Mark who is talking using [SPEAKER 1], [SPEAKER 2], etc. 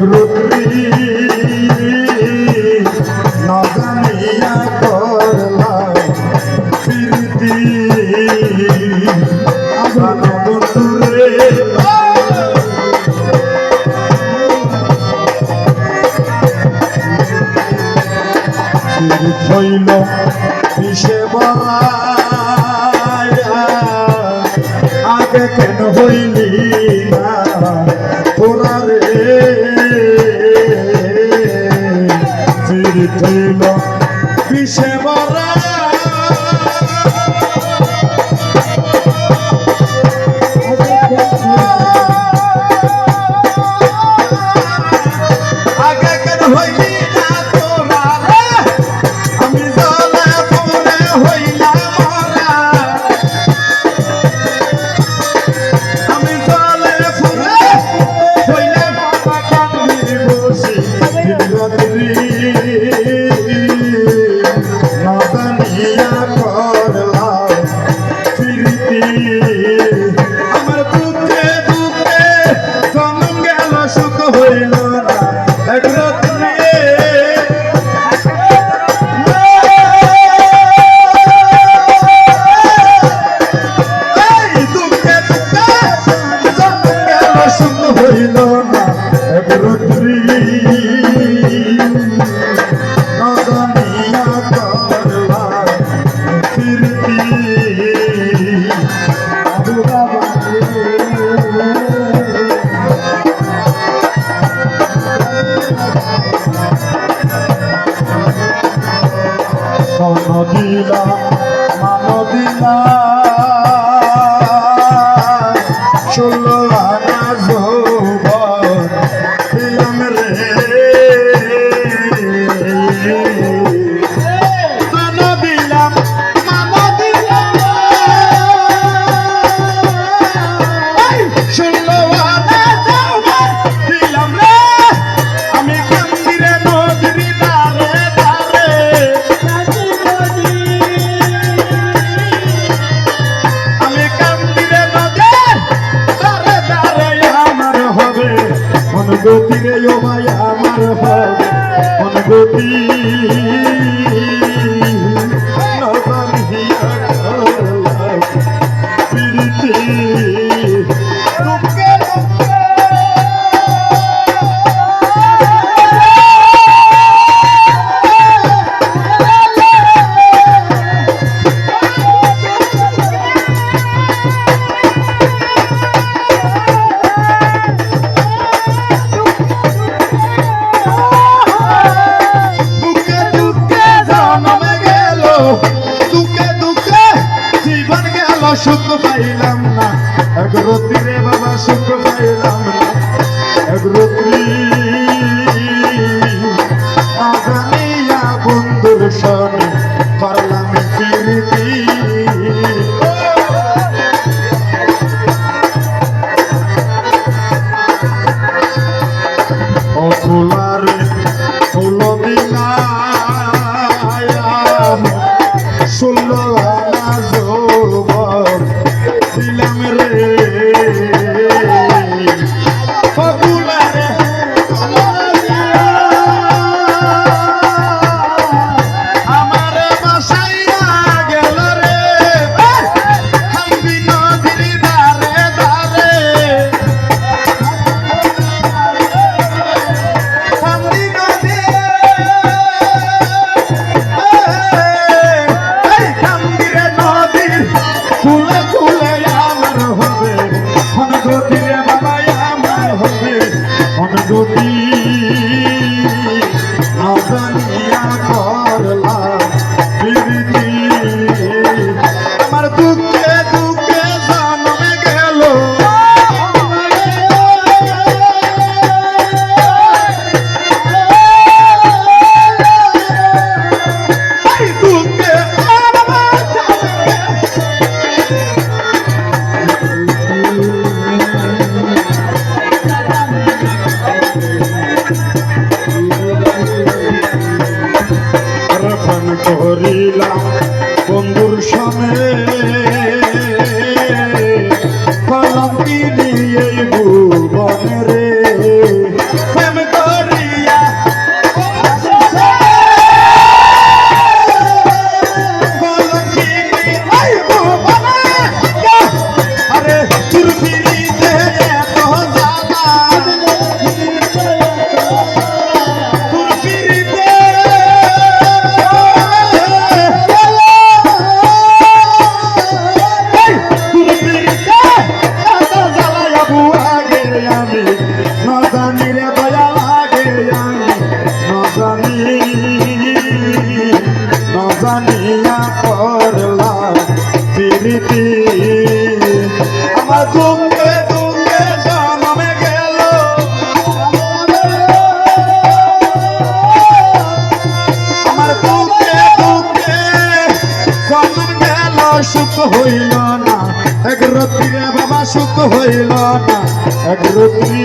[SPEAKER 1] Rodri না জানিয়া করলাম ফিরতি আবার বন্ধুরে হইল বিষে বরায়া আগে কেন হইলি না তোরা রে ফিরিত হইল বিষে বরা আগে কেন হইলি না তোরা রে আমি জলে পড়ে হইলাম মরা আমি জলে পড়ে হইলাম বাবা কান্দির বসি রাত্রি না জানিয়া করলাম ফিরতি আমার দুঃখে দুঃখে জন্ম গেল সুখ হইল না এক রাত্রি হইল না এক রাত্রি না জানিয়া করলাম ফিরতি নদিলা মানদিলা ষোলো আনা যৌবন দিলাম রে দিলাম ষোলো আনা যৌবন দিলাম রে আমি কান্দিরে নদীর ধারে ধারে আমি কান্দিরে নদীর ধারে ধারে আমার হবে অনুগতি রে ও ভাই আমার হবে অনুগতি নজরিয়া করলাম ফিরতি দুঃখে সুখ পাইলাম না এক রাত্রি রে বাবা সুখ পাইলাম না এক রাত্রি না জানিয়া বন্ধুর সনে করলাম ফিরতি ও ফুলারে ফুল দিলা ষোলো আনা যৌবন দিলাম রে ফকুলারে আমার আমার দুঃখে দুঃখে জন্মে গেল আমার দুঃখে দুঃখে জন্ম গেল সুখ হইল না এক রাত্রি বাবা সুখ হইল না এক রাত্রি